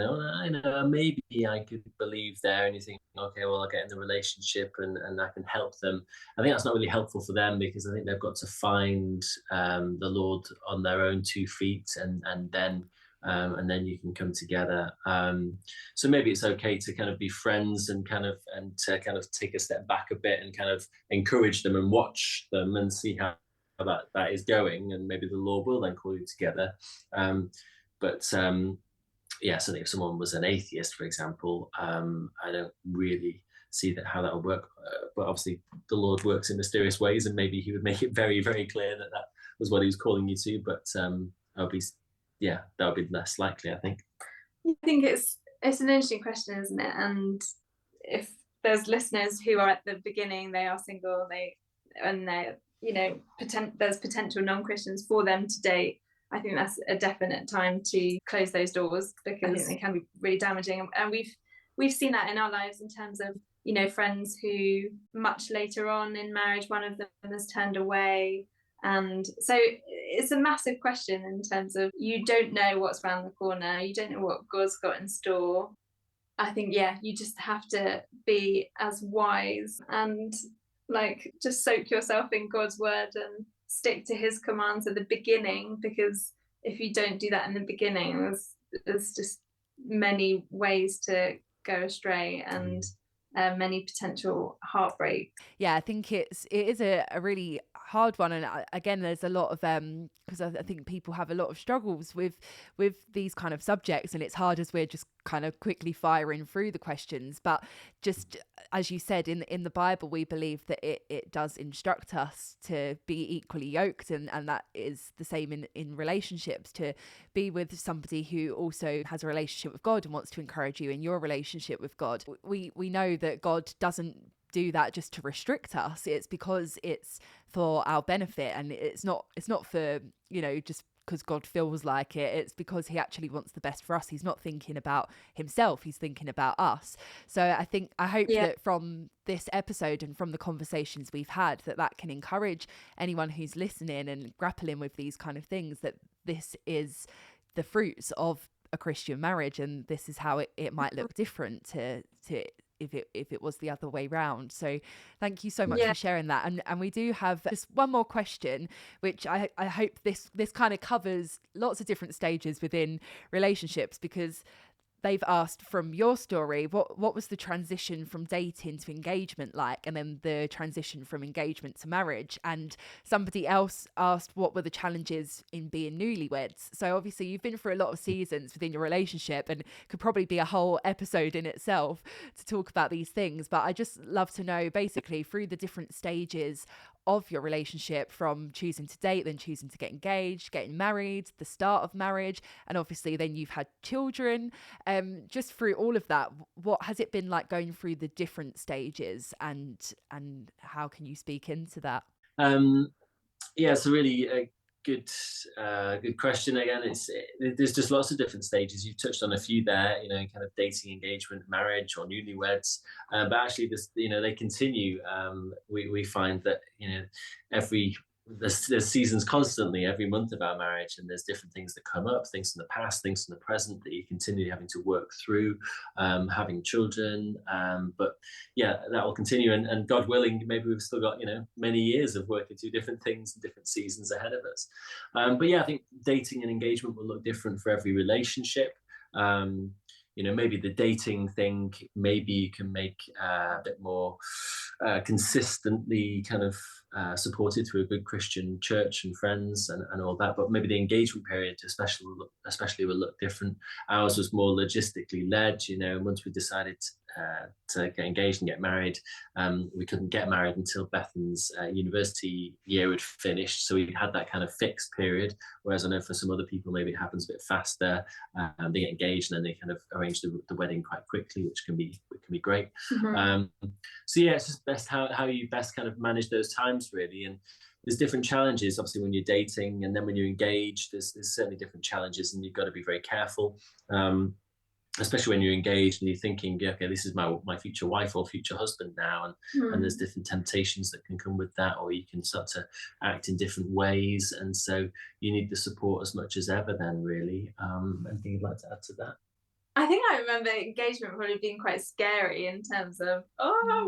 maybe I could believe there, and you think, okay, well, I'll get in the relationship and I can help them. I think that's not really helpful for them, because I think they've got to find the Lord on their own 2 feet, and then you can come together. So maybe it's okay to kind of be friends and to kind of take a step back a bit and kind of encourage them and watch them and see how that is going, and maybe the Lord will then call you together. Certainly if someone was an atheist, for example, I don't really see how that would work. But obviously the Lord works in mysterious ways, and maybe he would make it very, very clear that was what he was calling you to. But that would be less likely, I think. I think it's an interesting question, isn't it? And if there's listeners who are at the beginning, they are single, there's potential non-Christians for them to date, I think that's a definite time to close those doors, because they can be really damaging. And we've seen that in our lives, in terms of, friends who much later on in marriage, one of them has turned away. And so it's a massive question, in terms of, you don't know what's around the corner, you don't know what God's got in store. I think, you just have to be as wise and just soak yourself in God's word and stick to his commands at the beginning, because if you don't do that in the beginning, there's just many ways to go astray, and many potential heartbreak. I think it is a really hard one, and again, there's a lot of because I think people have a lot of struggles with these kind of subjects, and it's hard as we're just kind of quickly firing through the questions. But just as you said, in the Bible, we believe that it does instruct us to be equally yoked, and that is the same in relationships, to be with somebody who also has a relationship with God and wants to encourage you in your relationship with God. We know that God doesn't do that just to restrict us. It's because it's for our benefit, and it's not for just because God feels like it. It's because he actually wants the best for us. He's not thinking about himself, he's thinking about us. So I hope that from this episode and from the conversations we've had, that can encourage anyone who's listening and grappling with these kind of things, that this is the fruits of a Christian marriage, and this is how it might look different to if it was the other way round. So thank you so much for sharing that. And we do have just one more question, which I hope this kind of covers lots of different stages within relationships, because they've asked from your story, what was the transition from dating to engagement like, and then the transition from engagement to marriage? And somebody else asked, what were the challenges in being newlyweds? So obviously you've been through a lot of seasons within your relationship, and could probably be a whole episode in itself to talk about these things. But I just love to know, basically, through the different stages of your relationship, from choosing to date, then choosing to get engaged, getting married, the start of marriage, and obviously then you've had children. Just through all of that, what has it been like going through the different stages, and how can you speak into that? Yeah, it's a really good question. Again, there's just lots of different stages. You've touched on a few there, kind of dating, engagement, marriage, or newlyweds. But actually, they continue. We find that there's seasons constantly every month of our marriage, and there's different things that come up, things from the past, things from the present, that you continue having to work through, having children. But yeah, that will continue, and God willing, maybe we've still got many years of working through different things and different seasons ahead of us. But yeah, I think dating and engagement will look different for every relationship. Maybe the dating thing, maybe you can make a bit more consistently kind of supported through a good Christian church and friends and all that. But maybe the engagement period especially will look different. Ours was more logistically led. Once we decided to get engaged and get married, we couldn't get married until Bethan's university year had finished. So we had that kind of fixed period. Whereas I know for some other people, maybe it happens a bit faster. They get engaged and then they kind of arrange the wedding quite quickly, which can be great. Mm-hmm. So yeah, it's just best how you best kind of manage those times, really. And there's different challenges, obviously, when you're dating, and then when you're engaged, there's certainly different challenges, and you've got to be very careful. Especially when you're engaged and you're thinking, okay, this is my future wife or future husband now, and there's different temptations that can come with that, or you can start to act in different ways, and so you need the support as much as ever then, really. Anything you'd like to add to that? I think I remember engagement probably being quite scary in terms of,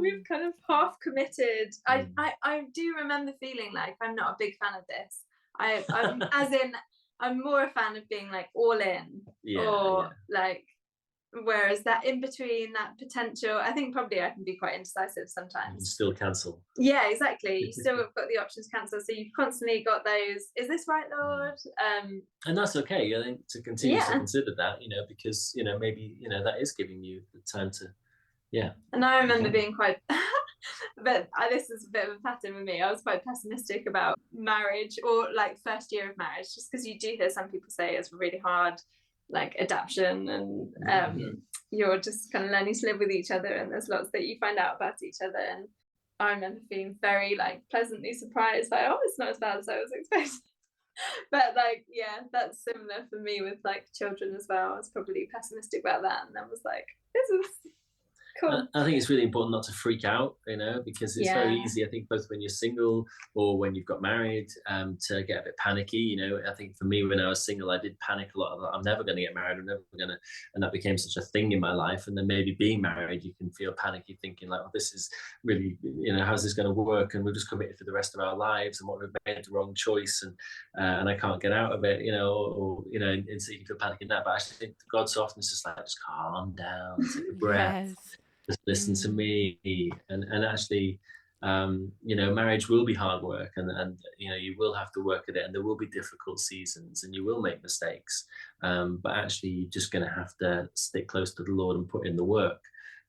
we've kind of half committed. I do remember feeling like I'm not a big fan of this. I'm as in, I'm more a fan of being like all in, like, whereas that in between, that potential, I think probably I can be quite indecisive sometimes. You still cancel. Yeah, exactly. You still have got the options cancel, so you've constantly got those, is this right, Lord? And that's okay, I think, to continue to consider that, because maybe that is giving you the time to And I remember being quite but this is a bit of a pattern with me. I was quite pessimistic about marriage, or like first year of marriage, just because you do hear some people say it's really hard, like adaptation, and you're just kind of learning to live with each other, and there's lots that you find out about each other. And I remember being very like pleasantly surprised, like, it's not as bad as I was expecting. But like, yeah, that's similar for me with like children as well. I was probably pessimistic about that, and then was like, this is cool. I think it's really important not to freak out, because it's very easy, I think, both when you're single or when you've got married, to get a bit panicky. I think for me, when I was single, I did panic a lot. I'm never going to get married. I'm never going to, and that became such a thing in my life. And then maybe being married, you can feel panicky, thinking like, this is really, how's this going to work? And we're just committed for the rest of our lives, and what we've made the wrong choice, and I can't get out of it, and so you can feel panic in that. But I actually think God so often is just like, just calm down, take a breath. Yes. Just listen to me, and actually, marriage will be hard work, and you will have to work at it, and there will be difficult seasons, and you will make mistakes. But actually, you're just going to have to stick close to the Lord and put in the work.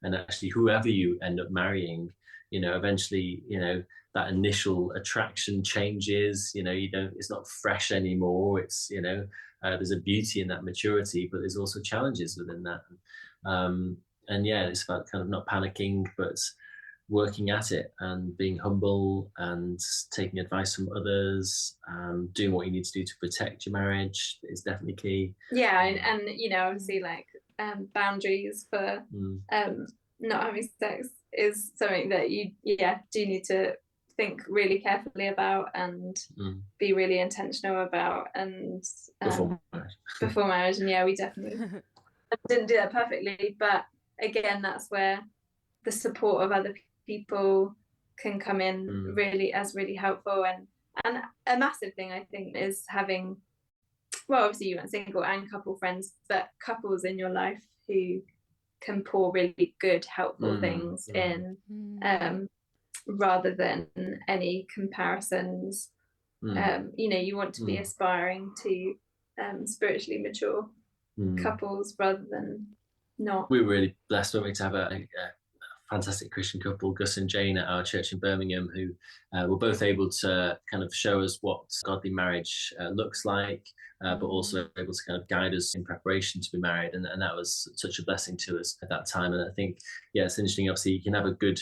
And actually, whoever you end up marrying, eventually, that initial attraction changes. It's not fresh anymore. It's there's a beauty in that maturity, but there's also challenges within that. And yeah, it's about kind of not panicking, but working at it and being humble and taking advice from others, doing what you need to do to protect your marriage is definitely key. Yeah, and obviously, like, boundaries for not having sex is something that you do need to think really carefully about and be really intentional about, and before marriage. And we definitely didn't do that perfectly, but again, that's where the support of other people can come in really helpful. And a massive thing, I think, is having, well, obviously you weren't single and couple friends, but couples in your life who can pour really good, helpful things in, rather than any comparisons. You want to be aspiring to spiritually mature couples rather than not. We were really blessed, weren't we, to have a fantastic Christian couple, Gus and Jane, at our church in Birmingham, who were both able to kind of show us what godly marriage looks like, but also able to kind of guide us in preparation to be married. And that was such a blessing to us at that time. And I think, it's interesting. Obviously, you can have a good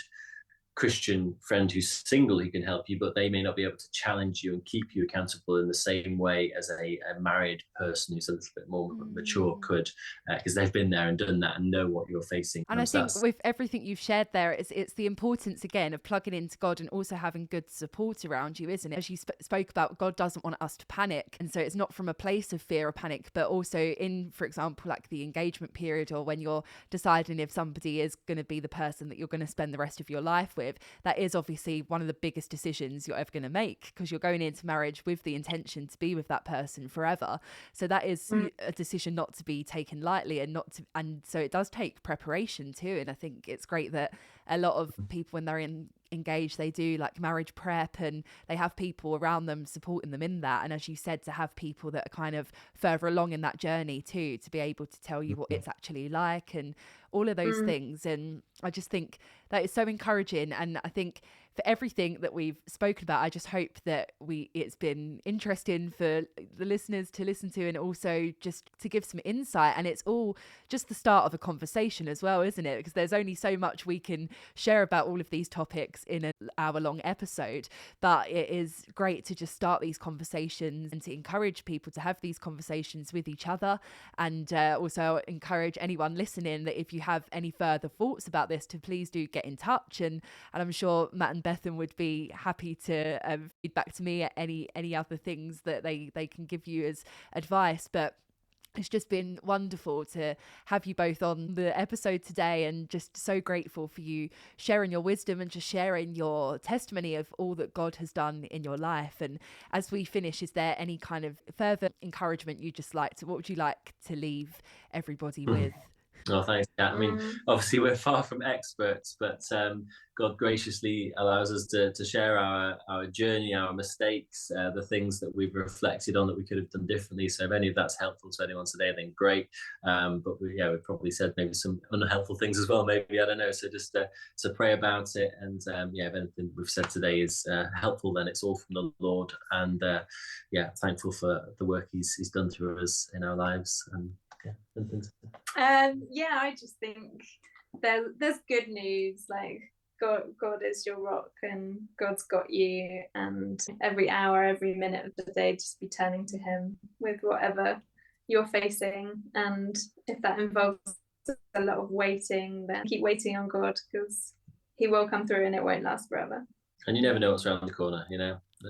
Christian friend who's single who can help you, but they may not be able to challenge you and keep you accountable in the same way as a married person who's a little bit more mature could, because they've been there and done that and know what you're facing. And I think with everything you've shared there, it's the importance again of plugging into God and also having good support around you, isn't it? As you spoke about, God doesn't want us to panic, and so it's not from a place of fear or panic, but also in, for example, like the engagement period, or when you're deciding if somebody is going to be the person that you're going to spend the rest of your life with. That is obviously one of the biggest decisions you're ever going to make, because you're going into marriage with the intention to be with that person forever. So that is a decision not to be taken lightly, and so it does take preparation too. And I think it's great that a lot of people, when they're engaged, they do like marriage prep, and they have people around them supporting them in that. And as you said, to have people that are kind of further along in that journey too, to be able to tell you what it's actually like and all of those things. And I just think that is so encouraging. And I think for everything that we've spoken about, I just hope that it's been interesting for the listeners to listen to, and also just to give some insight. And it's all just the start of a conversation as well, isn't it? Because there's only so much we can share about all of these topics in an hour-long episode, but it is great to just start these conversations and to encourage people to have these conversations with each other. And also encourage anyone listening that if you have any further thoughts about this, to please do get in touch. And I'm sure Matt and Bethan would be happy to feed back to me any other things that they can give you as advice. But it's just been wonderful to have you both on the episode today, and just so grateful for you sharing your wisdom and just sharing your testimony of all that God has done in your life. And as we finish, is there any kind of further encouragement what would you like to leave everybody with? Oh, thanks, Kat. I mean, obviously we're far from experts, but God graciously allows us to share our journey, our mistakes, the things that we've reflected on that we could have done differently. So if any of that's helpful to anyone today, then great. But we've probably said maybe some unhelpful things as well, maybe, I don't know. So just to pray about it. And if anything we've said today is helpful, then it's all from the Lord. And thankful for the work he's done through us in our lives. I just think there's good news. Like God is your rock, and God's got you, and every hour, every minute of the day, just be turning to him with whatever you're facing. And if that involves a lot of waiting, then keep waiting on God, because he will come through and it won't last forever. And you never know what's around the corner,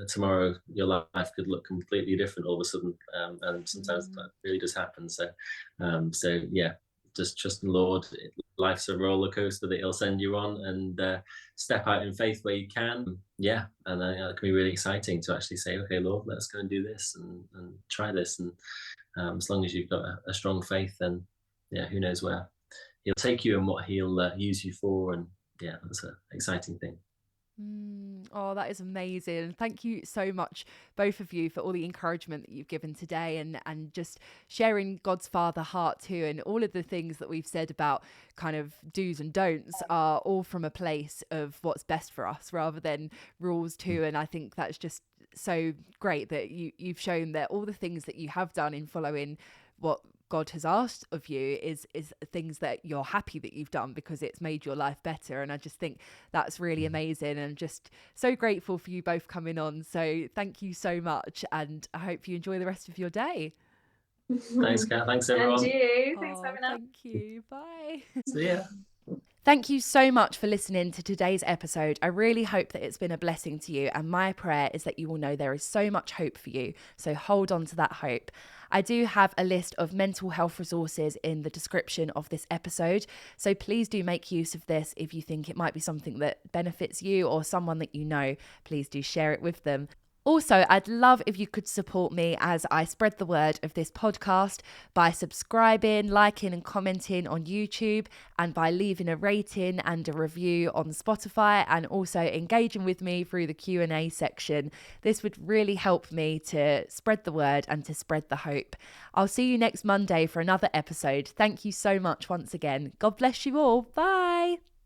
tomorrow your life could look completely different all of a sudden, and sometimes that really does happen. So just trust in the Lord. Life's a roller coaster that he'll send you on, and step out in faith where you can. And it can be really exciting to actually say, okay, Lord, let's go and do this and try this. And as long as you've got a strong faith, then who knows where he'll take you and what he'll use you for. And that's an exciting thing. Oh, that is amazing. Thank you so much, both of you, for all the encouragement that you've given today, and just sharing God's Father heart too. And all of the things that we've said about kind of do's and don'ts are all from a place of what's best for us rather than rules too. And I think that's just so great that you've shown that all the things that you have done in following what God has asked of you is things that you're happy that you've done, because it's made your life better. And I just think that's really amazing, and just so grateful for you both coming on. So thank you so much, and I hope you enjoy the rest of your day. Thanks, Kat. Thanks, everyone. And you. Thanks for having us. Thank you. Bye. See ya. Thank you so much for listening to today's episode. I really hope that it's been a blessing to you, and my prayer is that you will know there is so much hope for you. So hold on to that hope. I do have a list of mental health resources in the description of this episode, so please do make use of this. If you think it might be something that benefits you or someone that you know, please do share it with them. Also, I'd love if you could support me as I spread the word of this podcast by subscribing, liking and commenting on YouTube, and by leaving a rating and a review on Spotify, and also engaging with me through the Q&A section. This would really help me to spread the word and to spread the hope. I'll see you next Monday for another episode. Thank you so much once again. God bless you all. Bye.